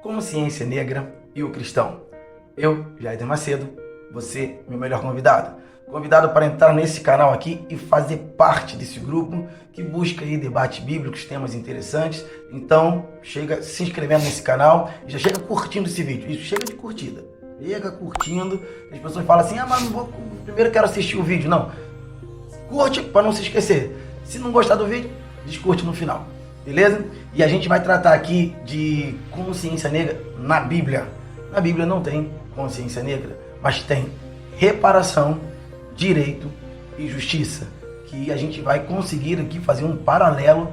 Consciência Negra e o Cristão. Eu, Jair Macedo, você, meu melhor convidado. Convidado para entrar nesse canal aqui e fazer parte desse grupo que busca aí debates bíblicos, temas interessantes. Então, chega se inscrevendo nesse canal e já chega curtindo esse vídeo. Isso, chega de curtida. Chega curtindo. As pessoas falam assim, mas não vou, primeiro quero assistir o vídeo. Não. Curte para não se esquecer. Se não gostar do vídeo, descurte no final. Beleza? E a gente vai tratar aqui de consciência negra na Bíblia. Na Bíblia não tem consciência negra, mas tem reparação, direito e justiça. Que a gente vai conseguir aqui fazer um paralelo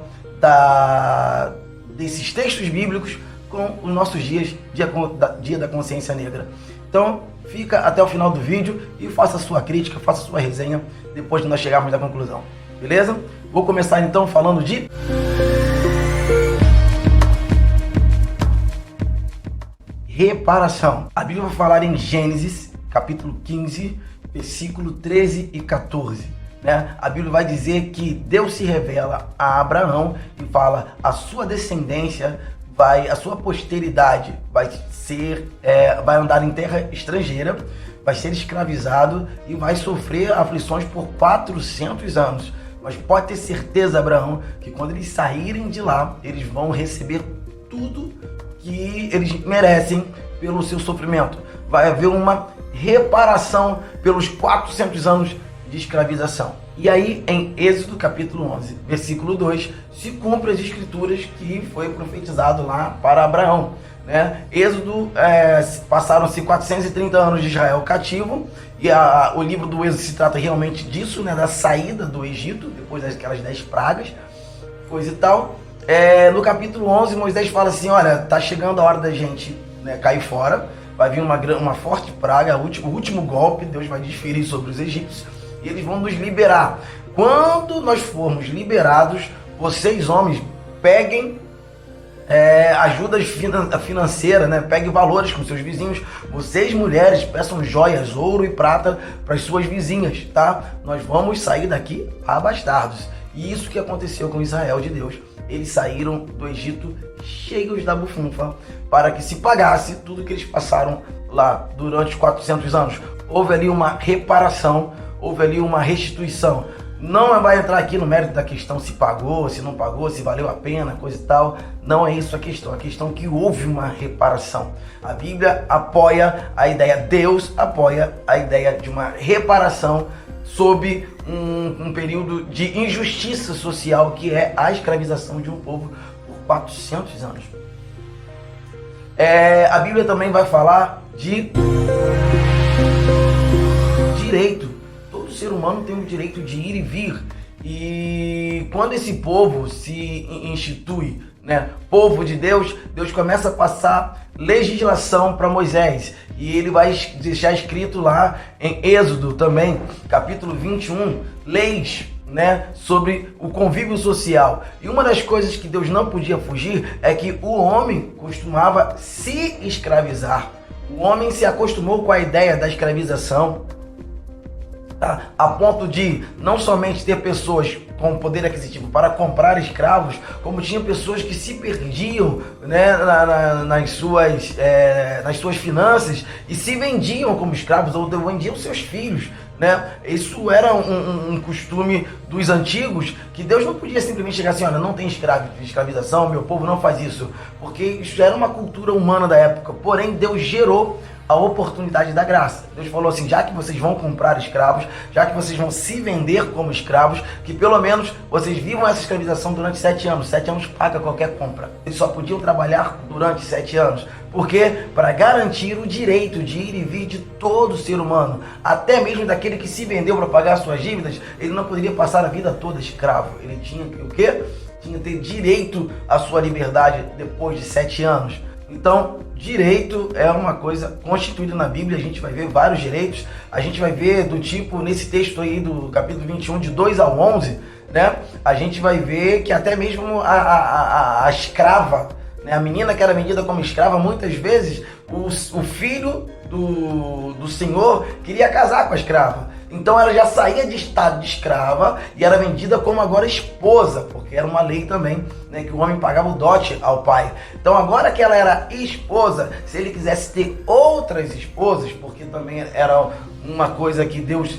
desses textos bíblicos com os nossos dias, dia da consciência negra. Então, fica até o final do vídeo e faça a sua crítica, faça a sua resenha depois de nós chegarmos à conclusão. Beleza? Vou começar então falando de reparação. A Bíblia vai falar em Gênesis, capítulo 15, versículo 13 e 14. Né? A Bíblia vai dizer que Deus se revela a Abraão e fala: a sua descendência, a sua posteridade vai andar em terra estrangeira, vai ser escravizado e vai sofrer aflições por 400 anos. Mas pode ter certeza, Abraão, que quando eles saírem de lá, eles vão receber tudo que eles merecem pelo seu sofrimento. Vai haver uma reparação pelos 400 anos de escravização. E aí, em Êxodo capítulo 11, versículo 2, se cumpre as escrituras que foi profetizado lá para Abraão. Né? Êxodo, passaram-se 430 anos de Israel cativo, e o livro do Êxodo se trata realmente disso, né? Da saída do Egito, depois daquelas 10 pragas, coisa e tal. No capítulo 11, Moisés fala assim: olha, tá chegando a hora da gente, né, cair fora, vai vir uma forte praga, o último golpe, Deus vai desferir sobre os egípcios, e eles vão nos liberar. Quando nós formos liberados, vocês homens peguem ajuda financeira, né? Pegue valores com seus vizinhos. Vocês mulheres peçam joias, ouro e prata para as suas vizinhas, tá? Nós vamos sair daqui abastardos. E isso que aconteceu com Israel de Deus. Eles saíram do Egito cheios da bufunfa para que se pagasse tudo que eles passaram lá durante os 400 anos. Houve ali uma reparação, houve ali uma restituição. Não vai entrar aqui no mérito da questão se pagou, se não pagou, se valeu a pena, coisa e tal. Não é isso a questão. A questão é que houve uma reparação. A Bíblia apoia a ideia, Deus apoia a ideia de uma reparação sob um período de injustiça social, que é a escravização de um povo por 400 anos. A Bíblia também vai falar de direito. Todo ser humano tem o direito de ir e vir. E quando esse povo se institui, né, povo de Deus, Deus começa a passar legislação para Moisés, e ele vai deixar escrito lá em Êxodo também, capítulo 21, leis, né, sobre o convívio social. E uma das coisas que Deus não podia fugir é que o homem costumava se escravizar. O homem se acostumou com a ideia da escravização, a ponto de não somente ter pessoas com poder aquisitivo para comprar escravos, como tinha pessoas que se perdiam, né, nas suas finanças e se vendiam como escravos, ou vendiam seus filhos. Né? Isso era um costume dos antigos, que Deus não podia simplesmente chegar assim: olha, não tem escravização, meu povo não faz isso, porque isso era uma cultura humana da época. Porém, Deus gerou a oportunidade da graça. Deus falou assim: já que vocês vão comprar escravos, já que vocês vão se vender como escravos, que pelo menos vocês vivam essa escravização durante 7 anos. 7 anos paga qualquer compra. Eles só podiam trabalhar durante 7 anos. Por quê? Para garantir o direito de ir e vir de todo ser humano. Até mesmo daquele que se vendeu para pagar suas dívidas, ele não poderia passar a vida toda escravo. Ele tinha o quê? Tinha que ter direito à sua liberdade depois de 7 anos. Então, direito é uma coisa constituída na Bíblia. A gente vai ver vários direitos. A gente vai ver do tipo, nesse texto aí do capítulo 21, de 2 ao 11, né? A gente vai ver que até mesmo a escrava, né? A menina que era vendida como escrava, muitas vezes o filho do senhor queria casar com a escrava. Então ela já saía de estado de escrava e era vendida como agora esposa, porque era uma lei também, né, que o homem pagava o dote ao pai. Então agora que ela era esposa, se ele quisesse ter outras esposas, porque também era uma coisa que Deus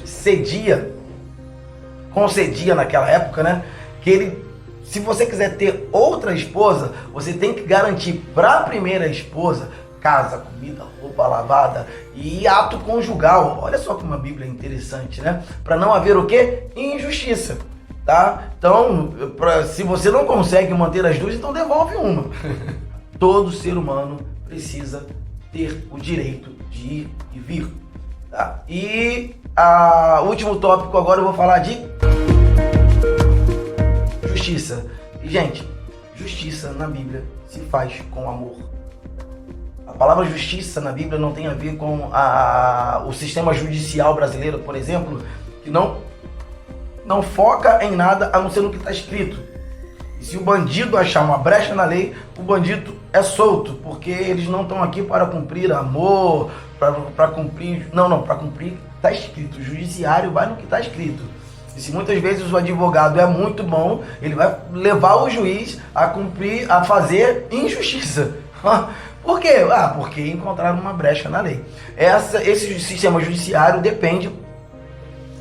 concedia naquela época, né, que ele, se você quiser ter outra esposa, você tem que garantir para a primeira esposa casa, comida, roupa lavada e ato conjugal. Olha só como a Bíblia é interessante, né? Para não haver o quê? Injustiça, tá? Então, se você não consegue manter as duas, então devolve uma. Todo ser humano precisa ter o direito de ir e vir, tá? E o último tópico agora eu vou falar de justiça. E, gente, justiça na Bíblia se faz com amor. A palavra justiça na Bíblia não tem a ver com o sistema judicial brasileiro, por exemplo, que não foca em nada a não ser no que está escrito. E se o bandido achar uma brecha na lei, o bandido é solto, porque eles não estão aqui para cumprir amor, para cumprir... Não, para cumprir está escrito. O judiciário vai no que está escrito. E se muitas vezes o advogado é muito bom, ele vai levar o juiz a fazer injustiça. Por quê? Porque encontraram uma brecha na lei. Esse sistema judiciário depende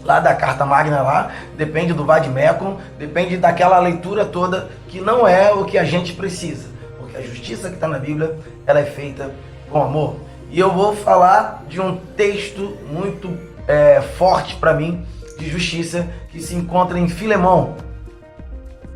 lá da Carta Magna lá, depende do Vade-Mecum, depende daquela leitura toda que não é o que a gente precisa. Porque a justiça que está na Bíblia, ela é feita com amor. E eu vou falar de um texto muito forte para mim, de justiça, que se encontra em Filemão.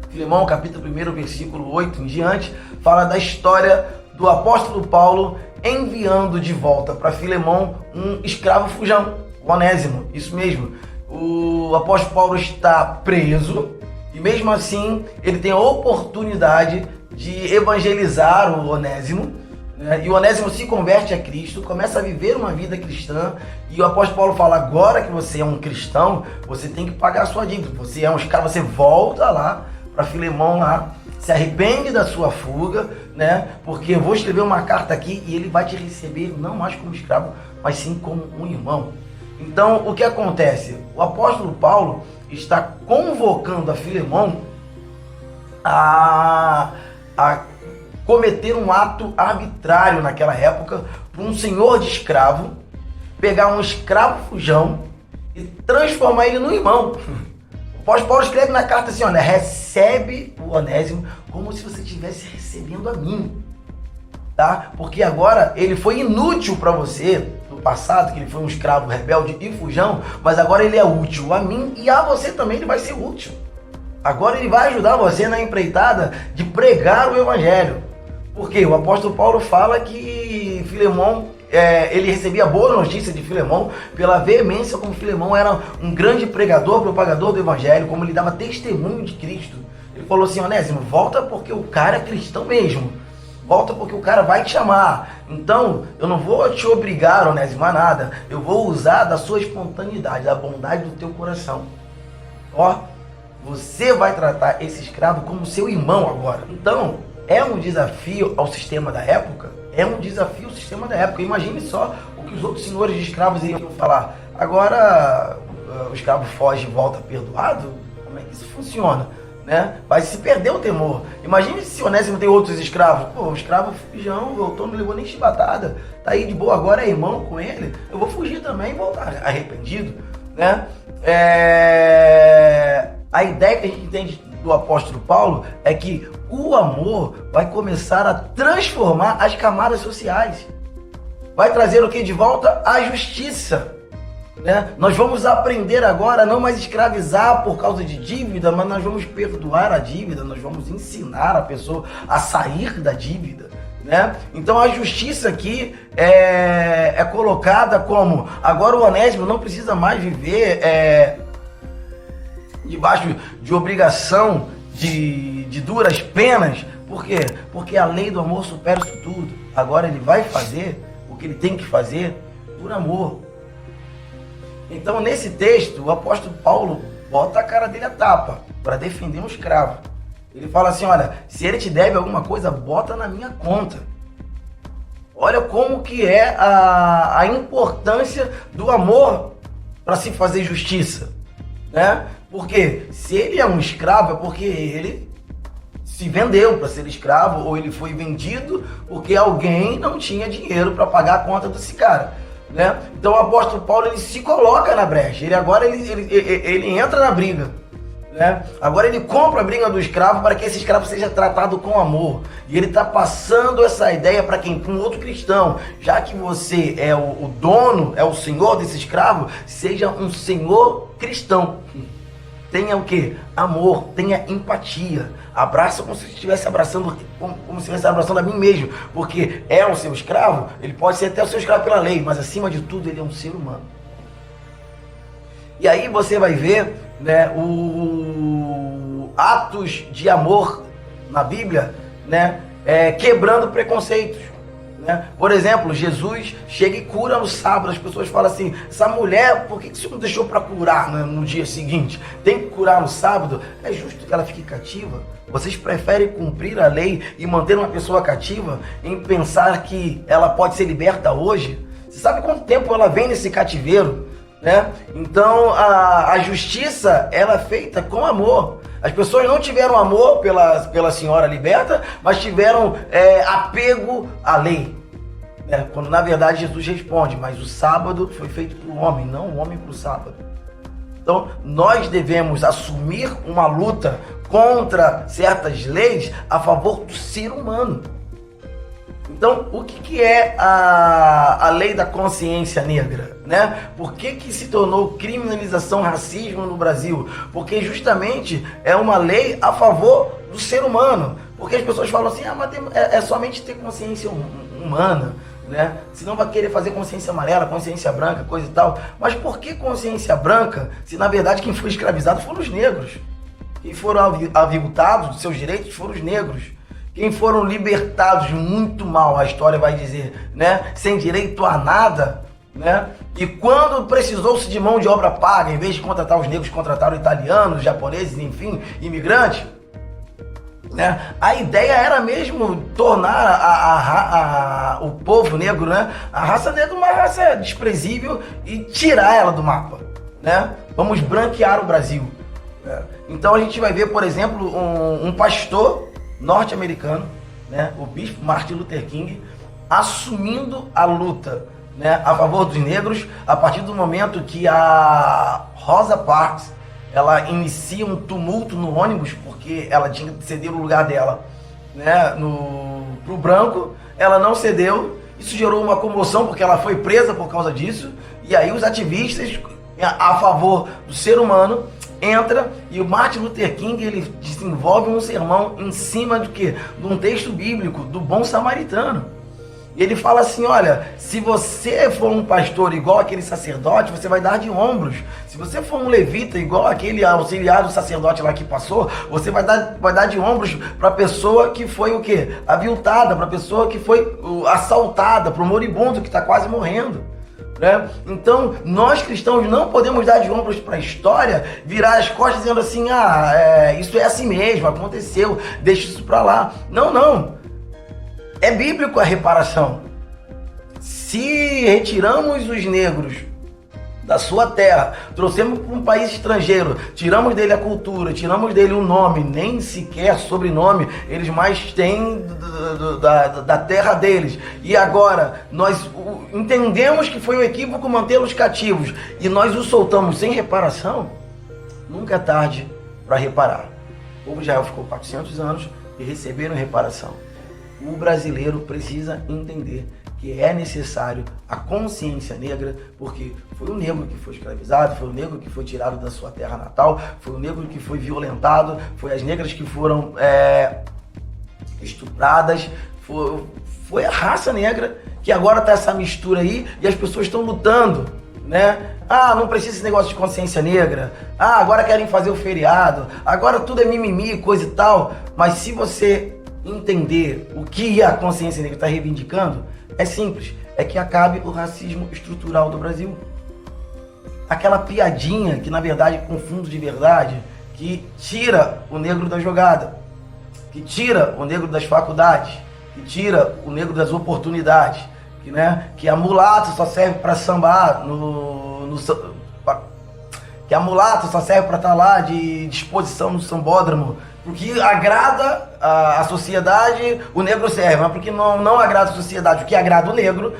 Filemão, capítulo 1, versículo 8 em diante, fala da história do apóstolo Paulo enviando de volta para Filemão um escravo fujão, o Onésimo, isso mesmo. O apóstolo Paulo está preso e mesmo assim ele tem a oportunidade de evangelizar o Onésimo, né? E o Onésimo se converte a Cristo, começa a viver uma vida cristã e o apóstolo Paulo fala, agora que você é um cristão, você tem que pagar a sua dívida, você é um escravo, você volta lá para Filemão lá, se arrepende da sua fuga, né? Porque eu vou escrever uma carta aqui e ele vai te receber não mais como escravo, mas sim como um irmão. Então, o que acontece? O apóstolo Paulo está convocando a Filemão a cometer um ato arbitrário naquela época, para um senhor de escravo pegar um escravo fujão e transformar ele num irmão. O apóstolo Paulo escreve na carta assim, olha, recebe o Onésimo como se você estivesse recebendo a mim, tá? Porque agora ele foi inútil para você no passado, que ele foi um escravo rebelde e fujão, mas agora ele é útil a mim e a você também ele vai ser útil. Agora ele vai ajudar você na empreitada de pregar o evangelho. Porque o apóstolo Paulo fala que Filemão, ele recebia boa notícia de Filemão pela veemência como Filemão era um grande pregador, propagador do evangelho, como ele dava testemunho de Cristo. Ele falou assim, Onésimo, volta porque o cara é cristão mesmo. Volta porque o cara vai te chamar. Então, eu não vou te obrigar, Onésimo, a nada. Eu vou usar da sua espontaneidade, da bondade do teu coração. Ó, você vai tratar esse escravo como seu irmão agora. Então, é um desafio ao sistema da época? É um desafio ao sistema da época. Imagine só o que os outros senhores de escravos iriam falar. Agora, o escravo foge e volta perdoado? Como é que isso funciona? Né? Vai se perder o temor. Imagine se Onésimo tem outros escravos. Pô, o escravo fujão voltou, não levou nem chibatada. Tá aí de boa, agora é irmão com ele. Eu vou fugir também e voltar arrependido. Né? A ideia que a gente entende do apóstolo Paulo é que o amor vai começar a transformar as camadas sociais. Vai trazer o que de volta? A justiça. Né? Nós vamos aprender agora a não mais escravizar por causa de dívida, mas nós vamos perdoar a dívida, nós vamos ensinar a pessoa a sair da dívida. Né? Então a justiça aqui é colocada como, agora o Onésimo não precisa mais viver debaixo de obrigação de duras penas. Por quê? Porque a lei do amor supera isso tudo. Agora ele vai fazer o que ele tem que fazer por amor. Então, nesse texto, o apóstolo Paulo bota a cara dele a tapa para defender um escravo. Ele fala assim, olha, se ele te deve alguma coisa, bota na minha conta. Olha como que é a importância do amor para se fazer justiça, né? Porque se ele é um escravo é porque ele se vendeu para ser escravo, ou ele foi vendido porque alguém não tinha dinheiro para pagar a conta desse cara, né? Então o apóstolo Paulo, ele se coloca na brecha, ele entra na briga, né? Agora ele compra a briga do escravo para que esse escravo seja tratado com amor, e ele está passando essa ideia para quem? Para um outro cristão. Já que você é o dono, é o senhor desse escravo, seja um senhor cristão. Tenha o quê? Amor, tenha empatia. Abraça como se estivesse abraçando, como se estivesse abraçando a mim mesmo. Porque é o seu escravo, ele pode ser até o seu escravo pela lei, mas acima de tudo ele é um ser humano. E aí você vai ver, né, atos de amor na Bíblia, né, quebrando preconceitos. Por exemplo, Jesus chega e cura no sábado. As pessoas falam assim: essa mulher, por que você não deixou para curar no dia seguinte? Tem que curar no sábado? É justo que ela fique cativa? Vocês preferem cumprir a lei e manter uma pessoa cativa em pensar que ela pode ser liberta hoje? Você sabe quanto tempo ela vem nesse cativeiro, né? Então a justiça, ela é feita com amor. As pessoas não tiveram amor pela senhora liberta, mas tiveram apego à lei. Quando na verdade Jesus responde: mas o sábado foi feito para o homem, não o homem para o sábado. Então nós devemos assumir uma luta contra certas leis a favor do ser humano. Então, o que é a lei da consciência negra, né? Por que se tornou criminalização racismo no Brasil? Porque justamente é uma lei a favor do ser humano. Porque as pessoas falam assim: mas é somente ter consciência humana, né? Senão vai querer fazer consciência amarela, consciência branca, coisa e tal. Mas por que consciência branca, se na verdade quem foi escravizado foram os negros? Quem foram aviltados de seus direitos foram os negros. Quem foram libertados muito mal, a história vai dizer, né? Sem direito a nada, né? E quando precisou-se de mão de obra paga, em vez de contratar os negros, contrataram italianos, japoneses, enfim, imigrantes, né? A ideia era mesmo tornar o povo negro, né? A raça negra uma raça desprezível e tirar ela do mapa, né? Vamos branquear o Brasil. Né? Então a gente vai ver, por exemplo, um pastor norte-americano, né, o bispo Martin Luther King, assumindo a luta, né, a favor dos negros, a partir do momento que a Rosa Parks, ela inicia um tumulto no ônibus, porque ela tinha que ceder o lugar dela, né, pro branco. Ela não cedeu, isso gerou uma comoção, porque ela foi presa por causa disso, e aí os ativistas a favor do ser humano entra, e o Martin Luther King, ele desenvolve um sermão em cima de quê? De um texto bíblico, do bom samaritano. E ele fala assim: olha, se você for um pastor igual aquele sacerdote, você vai dar de ombros. Se você for um levita igual aquele auxiliar do sacerdote lá que passou, você vai dar de ombros para a pessoa que foi o quê? Aviltada, para a pessoa que foi assaltada, para o moribundo que está quase morrendo. Né? Então, nós cristãos não podemos dar de ombros para a história, virar as costas dizendo assim: isso é assim mesmo, aconteceu, deixa isso para lá. Não. É bíblico a reparação. Se retiramos os negros da sua terra, trouxemos para um país estrangeiro, tiramos dele a cultura, tiramos dele o nome, nem sequer sobrenome eles mais têm da terra deles, e agora nós entendemos que foi um equívoco mantê-los cativos e nós os soltamos sem reparação, nunca é tarde para reparar. O povo de Israel ficou 400 anos e receberam reparação. O brasileiro precisa entender que é necessário a consciência negra, porque foi o negro que foi escravizado, foi o negro que foi tirado da sua terra natal, foi o negro que foi violentado, foi as negras que foram estupradas, foi a raça negra que agora está essa mistura aí e as pessoas estão lutando, né? Não precisa esse negócio de consciência negra, agora querem fazer o feriado, agora tudo é mimimi, coisa e tal, mas se você entender o que a consciência negra está reivindicando, é simples, é que acabe o racismo estrutural do Brasil. Aquela piadinha que na verdade confunde de verdade, que tira o negro da jogada, que tira o negro das faculdades, que tira o negro das oportunidades, que a mulata só serve para sambar que a mulata só serve para estar lá de disposição no sambódromo, porque agrada a sociedade, o negro serve, mas porque não agrada a sociedade, o que agrada o negro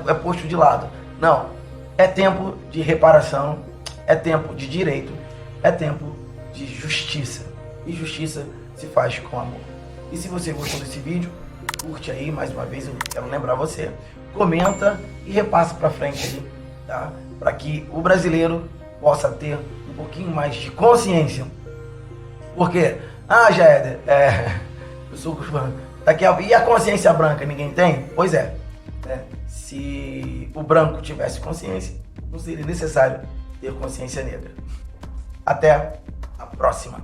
é posto de lado. Não, é tempo de reparação, é tempo de direito, é tempo de justiça. E justiça se faz com amor. E se você gostou desse vídeo, curte aí, mais uma vez eu quero lembrar você, comenta e repassa para frente aí, tá? Para que o brasileiro possa ter um pouquinho mais de consciência. Porque, Jaeder, eu sou daqui e a consciência branca ninguém tem? Pois é, né? Se o branco tivesse consciência, não seria necessário ter consciência negra. Até a próxima.